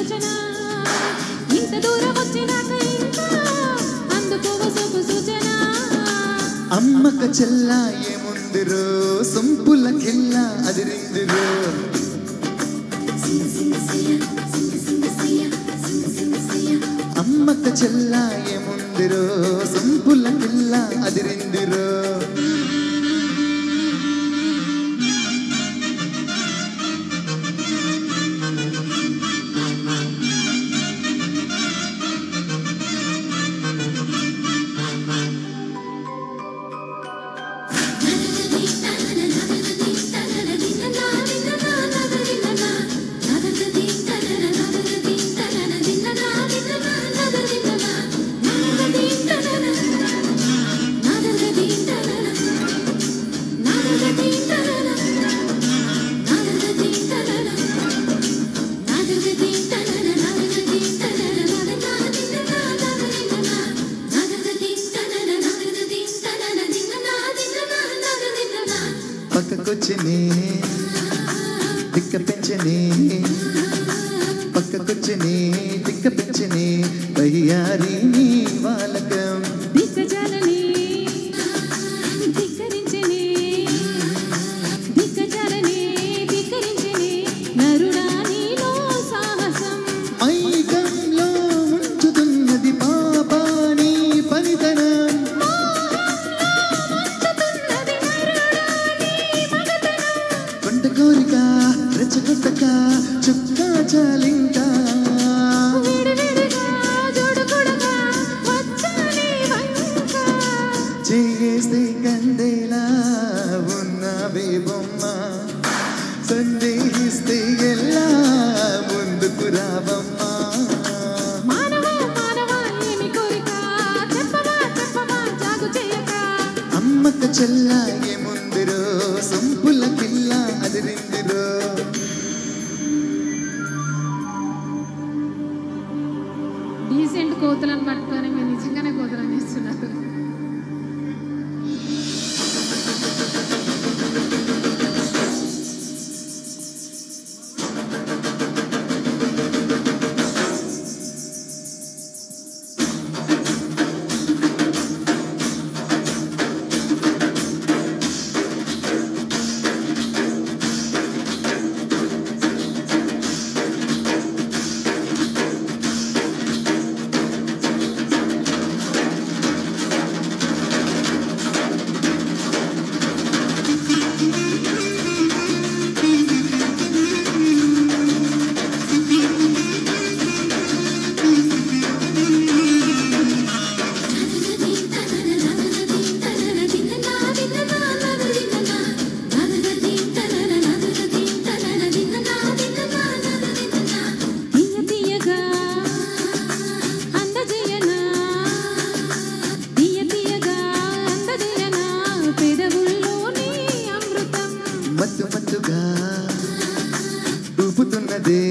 సూచన ఇంత దూరం వచ్చినాక ఇంకా అందుకోవ సొప్పు సూచన అమ్మక చెల్ల ఏముందిరో సొంపుల కిల్ల అదిరిందిరో అమ్మక చెల్ల ఏముందిరో సొంపుల కిల్ల అదిరిందిరో పక్కకొచ్చినే దిక్క పెంచనే పక్కకొచ్చినే దిక్క పెంచనే వయ్యారి నీ వాలకం దిక్కజాలని ధిక్కరించని దిక్కజాలని ధిక్కరించని నరుడా నీలో సాహసం మైకంలో ఉంచుతున్నది పాపా నీ పనితనం కోరిక రెచ్చగొట్టక చుక్కా చాలింకా చేస్తే కందేలా ఉన్నవే బొమ్మ సందేహిస్తే ఎలా ముందుకు రావమ్మా అమ్మక చెల్ల ఏముందిరో సొంపుల కిల్ల అదిరిందిరో డీసెంట్ కోతులను పట్టుకొని మీరు నిజంగానే కోతులను ఇస్తున్నారు మత్తు మత్తుగా ఊపుతున్నదే